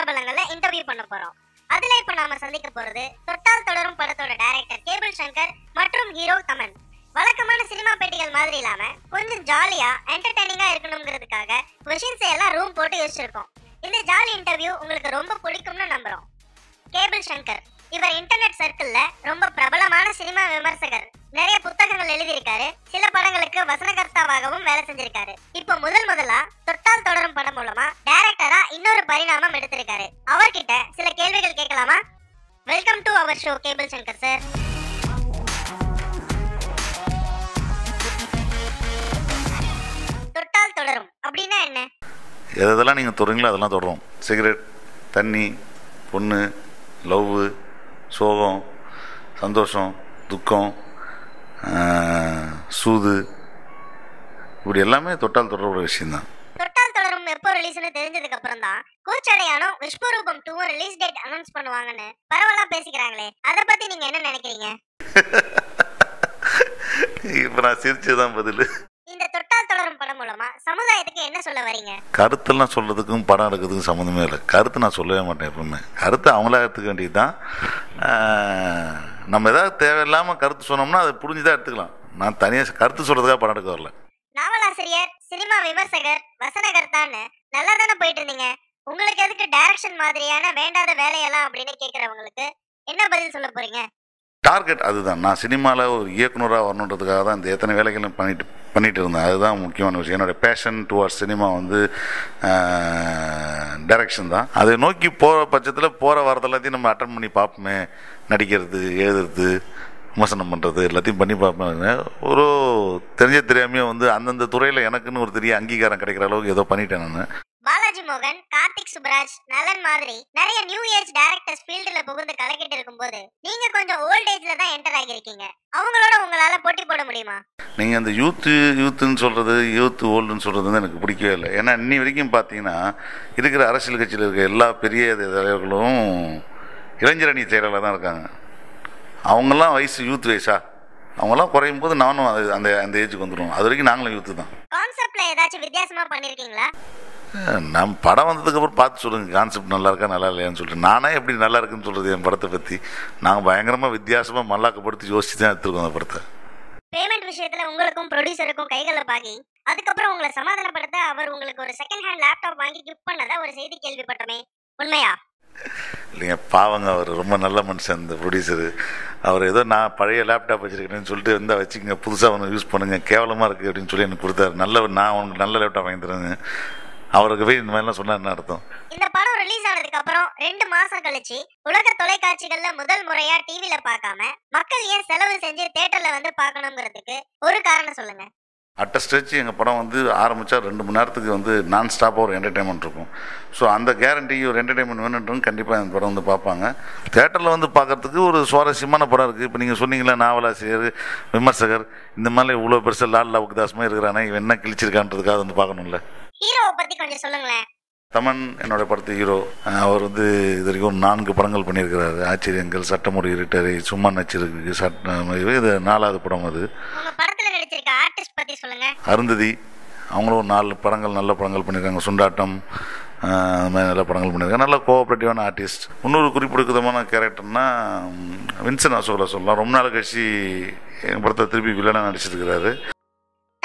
பிரபலங்களை interview பண்ண போறோம். அதுல இப்ப நாம சந்திக்க போறது தொட்டால் தொடரும் படத்தோட டைரக்டர் கேபிள் சங்கர் மற்றும் ஹீரோ தமன். வழக்கமான சினிமா பேட்டிகள் மாதிரி இல்லாம கொஞ்சம் ஜாலியா என்டர்டெய்னிங்கா இருக்கணும்ங்கிறதுக்காக கொஷின்ஸ் எல்லாம் ரூம் போட்டு யோசிச்சிருக்கோம். இந்த ஜாலி இன்டர்வியூ உங்களுக்கு ரொம்ப பிடிக்கும்னு நம்புறோம். கேபிள் சங்கர் இவர் இன்டர்நெட் சர்க்கிள்ல ரொம்ப பிரபலமான சினிமா விமர்சகர். நிறைய புத்தகங்கள் எழுதியிருக்காரு. சில படங்களுக்கு வசனகர்த்தாவாகவும் வேலை செஞ்சிருக்காரு. இப்போ முதலா தொட்டால் தொடரும் படம் மூலமா டைரக்டரா இன்னொரு பரிணாமம் எடுத்திருக்காரு. அவர்கிட்ட சில கேள்விகள் கேட்கலாமா? Welcome to our show Cable Sankar sir. தொட்டால் தொடரும் அப்படின்னா என்ன? எதெல்லாம் நீங்கள் தொடரீங்களோ அதெல்லாம் தொடரும். சிகரெட், தண்ணி, பொண்ணு, லவ், சோகம், சந்தோஷம், துக்கம், சூது, இப்படி எல்லாமே தொட்டால் தொடர விஷயம்தான். தொட்டால் தொடரும் எப்போ ரிலீஸ்னு தெரிஞ்சதுக்கு அப்புறம் தான் கூச்சடையானும் விஸ்வரூபம் 2 ரிலீஸ் டேட் அனௌன்ஸ் பண்ணுவாங்கன்னு பரவலா பேசிக்கிறாங்களே, அதை பத்தி நீங்க என்ன நினைக்கிறீங்க? இப்போ நான் சிரிச்சதுதான் பதில். இந்த தொட்டால் தொடரும் படம் மூலமா சமுதாயத்துக்கு என்ன சொல்ல வரீங்க? கருத்தெல்லாம் சொல்றதுக்கும் படம் எடுக்கிறதுக்கும் சம்மந்தமே இல்லை. கருத்து நான் சொல்லவே மாட்டேன். எப்பவுமே கருத்து அவங்களா எடுத்துக்க வேண்டியதுதான். நம்ம ஏதாவது தேவையில்லாமல் கருத்து சொன்னோம்னா அதை புரிஞ்சுதான் எடுத்துக்கலாம். நான் தனியாக கருத்து சொல்றதுக்காக படம் எடுக்க வரல. நாவலாசிரியர், சினிமா விமர்சகர், வசனகர்த்தான்னு நல்லா தானே போயிட்டு இருந்தீங்க. உங்களுக்கு எதுக்கு டைரக்ஷன் மாதிரியான வேண்டாத வேலையெல்லாம் அப்படின்னு கேட்கறவங்களுக்கு என்ன பதில் சொல்ல போறீங்க? டார்கெட் அதுதான். நான் சினிமாவில் ஒரு இயக்குனராக வரணுன்றதுக்காக தான் இந்த எத்தனை வேலைகளும் பண்ணிட்டு இருந்தேன். அதுதான் முக்கியமான விஷயம். என்னோடய பேஷன் டுவர்ட்ஸ் சினிமா வந்து டைரக்ஷன் தான். அதை நோக்கி போகிற பட்சத்தில் போகிற வரது எல்லாத்தையும் நம்ம அட்டன் பண்ணி பார்ப்போமே. நடிக்கிறது, எழுதுறது, விமர்சனம் பண்ணுறது எல்லாத்தையும் பண்ணி பார்ப்பேன். ஒரு தெரியாமையே வந்து அந்தந்த துறையில் எனக்குன்னு ஒரு பெரிய அங்கீகாரம் கிடைக்கிற அளவுக்கு ஏதோ பண்ணிட்டேன் நான். பாலாஜி மோகன், கார்த்திக் சுப்ராஜ், நலன் மாதிரி நிறைய நியூ ஏஜ் டைரக்டர்ஸ் ஃபீல்டுல புகுந்து கலக்கிட்டு இருக்கும்போது நீங்க கொஞ்சம் ஓல்ட் ஏஜ்ல தான் என்டர் ஆகியிருக்கீங்க. அவங்களோட உங்களால போட்டி போட முடியுமா? நீங்க அந்த யூத்துன்னு சொல்றது, யூத் ஓல்டுன்னு சொல்றது வந்து எனக்கு பிடிக்கவே இல்லை. ஏன்னா இன்னி வரைக்கும் பார்த்தீங்கன்னா இருக்கிற அரசியல் கட்சியில் இருக்க எல்லா பெரிய தலைவர்களும் இளைஞரணி செயலாளர் தான் இருக்காங்க. அவங்கெல்லாம் வயசு யூத் வயசா, அவங்கெல்லாம் குறையும் போது நானும் அந்த அந்த ஏஜுக்கு வந்துடுவோம். அது வரைக்கும் நாங்களும் யூத்து தான். கான்செப்ட்ல ஏதாச்சும் வித்தியாசமா பண்ணிருக்கீங்களா? நம்ம படம் வந்ததுக்கப்புறம் பார்த்து சொல்லுங்கள், கான்செப்ட் நல்லா இருக்கா நல்லா இல்லையான்னு சொல்லிட்டு. நானே எப்படி நல்லா இருக்குன்னு சொல்கிறது என் படத்தை பற்றி. நாங்கள் பயங்கரமாக வித்தியாசமாக மல்லாக்கப்படுத்தி யோசிச்சு தான் எடுத்துருக்கோம் அந்த படத்தை. பேமெண்ட் விஷயத்தில் உங்களுக்கும் ப்ரொடியூசருக்கும் கைகளை பாக்கி அதுக்கப்புறம் உங்களை சமாதானப்படுத்த அவர் உங்களுக்கு ஒரு செகண்ட் ஹேண்ட் லேப்டாப் வாங்கி கிஃப்ட் பண்ணதா ஒரு செய்தி கேள்விப்பட்டமே, உண்மையா? இல்லைங்க, பாவங்க, அவர் ரொம்ப நல்ல மனுஷன் இந்த ப்ரொடியூசரு. அவர் ஏதோ நான் பழைய லேப்டாப் வச்சுருக்கேன்னு சொல்லிட்டு இருந்தால் வச்சுக்கங்க, புதுசாக ஒன்று யூஸ் பண்ணுங்கள், கேவலமாக இருக்குது அப்படின்னு சொல்லி எனக்கு கொடுத்தாரு. நான் உனக்கு நல்ல லேப்டாப் வாங்கி தரேன்னு அவருக்கு போய் இந்த மாதிரிலாம் சொன்னா என்ன அர்த்தம்? இந்த படம் ரிலீஸ் ஆனதுக்கு அப்புறம் 2 மாசம் கழிச்சு உலக தொலைக்காட்சிகள்ல முதல் முறையா டிவில பார்க்காம மக்கள் ஏன் செலவு செஞ்சு தியேட்டர்ல வந்து பார்க்கணுங்கிறதுக்கு ஒரு காரணம் சொல்லுங்க. அட்ட ஸ்ட்ரெச் எங்கள் படம் வந்து ஆரம்பித்தா 2 மணி நேரத்துக்கு வந்து நான் ஸ்டாப்பாக ஒரு என்டர்டைன்மெண்ட் இருக்கும். ஸோ அந்த கேரண்டி ஒரு என்டர்டைன்மெண்ட் வேணுன்றவங்க கண்டிப்பாக இந்த படம் வந்து பார்ப்பாங்க. தேட்டரில் வந்து பார்க்கறதுக்கு ஒரு சுவாரஸ்யமான படம் இருக்குது. இப்போ நீங்கள் சொன்னீங்களா, நாவலாசிரியர், விமர்சகர், இந்த மாதிரி இவ்வளோ பெருசாக லால் லவுக்தாஸ்மாக இருக்கிறானே, இவன் என்ன கிழிச்சிருக்கான்றதுக்காக வந்து பார்க்கணும்ல. ஹீரோவை பற்றி கொஞ்சம் சொல்லுங்களேன். தமன் என்னோட படத்து ஹீரோ. அவர் வந்து இது வரைக்கும் 4 படங்கள் பண்ணியிருக்கிறாரு. ஆச்சரியங்கள், சட்டமுறை, இருட்டரை, சும்மா நச்சிருக்கு, இது 4வது படம். அது படத்தில் நடிச்சிருக்க ஆர்டிஸ்ட் பற்றி சொல்லுங்க. அருந்ததி, அவங்களும் 4 படங்கள் நல்ல படங்கள் பண்ணியிருக்காங்க. சுண்டாட்டம், அந்த மாதிரி நல்ல படங்கள் பண்ணியிருக்காங்க. நல்ல கோஆப்ரேட்டிவான ஆர்டிஸ்ட். இன்னொரு குறிப்பிடத்தக்கமான கேரக்டர்னா வின்சென்ட் அசோகா சொல்லலாம். ரொம்ப நாள் கழிச்சு எங்கள் படத்தை திருப்பி வில்லனாக நடிச்சிருக்கிறாரு.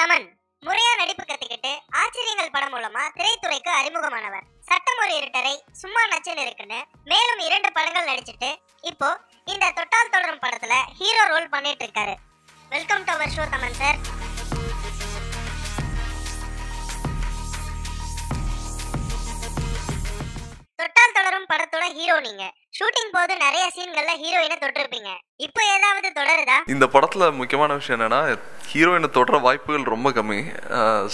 தமன் முறையா நடிப்பு கத்துக்கிட்டு ஆச்சரியங்கள் படம் மூலமா திரைத்துறைக்கு அறிமுகமானவர். சட்டமுறை இருட்டரை, சும்மா நச்சுன்னு இருக்குன்னு மேலும் 2 படங்கள் நடிச்சிட்டு இப்போ இந்த தொட்டால் தொடரும் படத்துல ஹீரோ ரோல் பண்ணிட்டு இருக்காரு. Welcome to our show Thaman sir. தொட்டால் தொடரும் படத்தோட ஹீரோ நீங்க. ஷூட்டிங் போது நிறைய சீன்கள்ல ஹீரோயினை தொட்டிருப்பீங்க. இப்போ ஏதாவது தொடருதா? இந்த படத்துல முக்கியமான விஷயம் என்னன்னா, ஹீரோயினை தொடர வாய்ப்புகள் ரொம்ப கம்மி.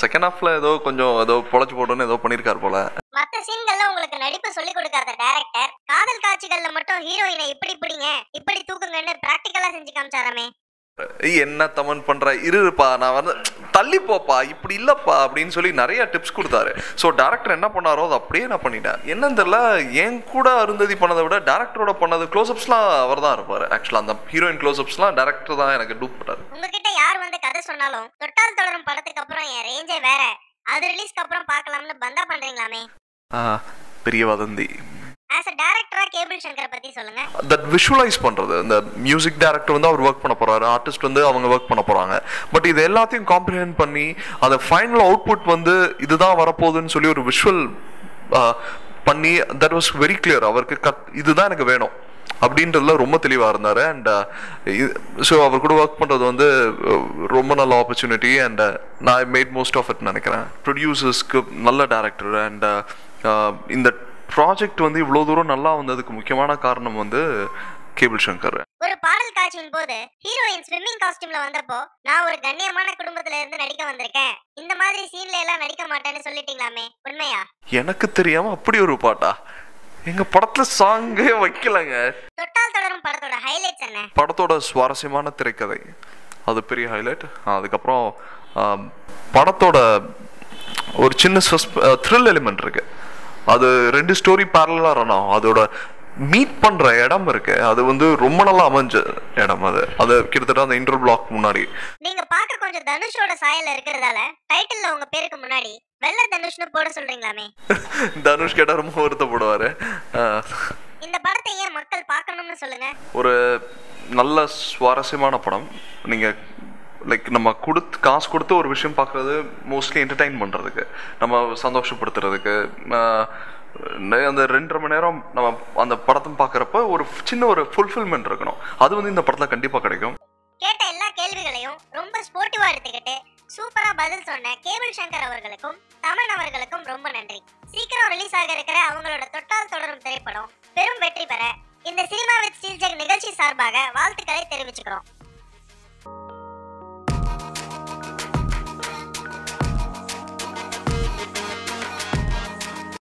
செகண்ட் ஹாஃப்ல ஏதோ கொஞ்சம் ஏதோ பொழைச்சு போடணும்னு ஏதோ பண்ணிருக்காரு போல. மற்ற சீன்கள்ல உங்களுக்கு நடிப்பு சொல்லி கொடுக்காத டைரக்டர் காதல் காட்சிகள்ல மட்டும் ஹீரோயினை இப்படி பிடிங்க, இப்படி தூக்குங்கன்னு பிராக்டிகலா செஞ்சு காமிச்சாரமே. என்ன தமன் பண்ற, இருப்பா நான் வந்து தள்ளி போப்பா, இப்படி இல்லப்பா அப்படின்னு சொல்லி நிறைய டிப்ஸ் கொடுத்தாரு. ஸோ டேரக்டர் என்ன பண்ணாரோ அதை அப்படியே நான் பண்ணிட்டேன். என்னன்னு தெரியல, என் கூட அருந்ததி பண்ணதை விட டேரக்டரோட பண்ணது க்ளோஸ்அப்ஸ்லாம் அவர் தான் இருப்பாரு. ஆக்சுவலா அந்த ஹீரோயின் க்ளோஸ்அப்ஸ்லாம் டேரக்டர் தான் எனக்கு டூப் பண்ணாரு. உங்ககிட்ட யார் வந்து கதை சொன்னாலும் தொட்டால் தொடரும் படத்துக்கு அப்புறம் என் ரேஞ்சே வேற, அது ரிலீஸ்க்கு அப்புறம் பார்க்கலாம்னு பந்தா பண்றீங்களாமே. பெரிய வதந்தி. ஆஸ் அ டைரக்டரா கேபிள் சங்கரை பத்தி சொல்லுங்க. தட் விஷுவலைஸ் பண்றது, இந்த மியூசிக் டைரக்டர் வந்து அவர் ஒர்க் பண்ண போறாரு, ஆர்டிஸ்ட் வந்து அவங்க ஒர்க் பண்ண போறாங்க. பட் இது எல்லாத்தையும் காம்ப்ரிஹெண்ட் பண்ணி அந்த ஃபைனல் அவுட்புட் வந்து இதுதான் வரப்போகுதுன்னு சொல்லி ஒரு விஷுவல் பண்ணி தட் வாஸ் வெரி கிளியர். அவருக்கு இதுதான் எனக்கு வேணும் அப்படின்றதுல ரொம்ப தெளிவாக இருந்தார். அண்ட் ஸோ அவர் கூட ஒர்க் பண்ணுறது வந்து ரொம்ப நல்ல ஆப்பர்ச்சுனிட்டி. அண்ட் நான் மேட் மோஸ்ட் ஆஃப் இட் நினைக்கிறேன். ப்ரொடியூசர்ஸ்க்கு நல்ல டேரக்டர். அண்ட் இந்த ப்ராஜெக்ட் வந்து இவ்வளோ தூரம் நல்லா வந்ததுக்கு முக்கியமான காரணம் வந்து கேபிள் சங்கர். ஒரு பாடல் காட்சியின் போது ஹீரோயின் ஸ்விம்மிங் காஸ்டியூம்ல வந்தப்போ நான் ஒரு கண்ணியமான குடும்பத்துல இருந்து நடிக்க வந்திருக்கேன், இந்த மாதிரி சீன்ல எல்லாம் நடிக்க மாட்டேன்னு சொல்லிட்டீங்களாமே, உண்மையா? எனக்கு தெரியாம அப்படி ஒரு பாட்டா? எங்க படத்துல சாங்கே வைக்கலங்க. தொட்டால் தொடரும் படத்தோட ஹைலைட்ஸ் என்ன? படத்தோட சுவாரஸ்யமான திரைக்கதை, அது பெரிய ஹைலைட். அதுக்கப்புறம் படத்தோட ஒரு சின்ன த்ரில் எலிமெண்ட் இருக்கு. அது 2 ஸ்டோரி பேரலா ரன் ஆகும். அதோட மீட் பண்ற இடம் இருக்கு, அது வந்து ரொம்ப நல்லா அமைஞ்ச இடம். அது கிட்டத்தட்ட அந்த இன்டர் பிளாக் முன்னாடி. நீங்க பார்க்க கொஞ்சம் தனுஷோட சாயல்ல இருக்கிறதால டைட்டில்ல உங்க பேருக்கு முன்னாடி வெள்ள தனுஷ்னு போட சொல்றீங்களாமே. தனுஷ் கேட்டா ரொம்ப வருத்தப்படுவாரு. இந்த படத்தை ஏன் மக்கள் பார்க்கணும்னு சொல்லுங்க. ஒரு நல்ல சுவாரஸ்யமான படம். நீங்க லைக் நம்ம காசு கொடுத்து ஒரு விஷயம் பார்க்குறது மோஸ்ட்லி என்டர்டைன் பண்ணுறதுக்கு, நம்ம சந்தோஷப்படுத்துறதுக்கு. அந்த 2.5 மணி நேரம் நம்ம அந்த படத்தை பார்க்குறப்ப ஒரு சின்ன ஒரு ஃபுல்ஃபில்மெண்ட் இருக்கணும். அது வந்து இந்த படத்தில் கண்டிப்பாக கிடைக்கும். கேட்ட எல்லா கேள்விகளையும் ரொம்ப ஸ்போர்ட்டிவா எடுத்துக்கிட்டு சூப்பரா பதில் சொன்ன கேபிள் சங்கர் அவர்களுக்கும் தமன் அவர்களுக்கும் ரொம்ப நன்றி. சீக்கிரம் ரிலீஸ் ஆக இருக்கிற அவங்களோட தொட்டால் தொடரும் திரைப்படம் பெரும் வெற்றி பெற இந்த சினிமா வித் ஸ்டீல் ஜக் நிகழ்ச்சி சார்பாக வாழ்த்துக்களை தெரிவிச்சுக்கிறோம்.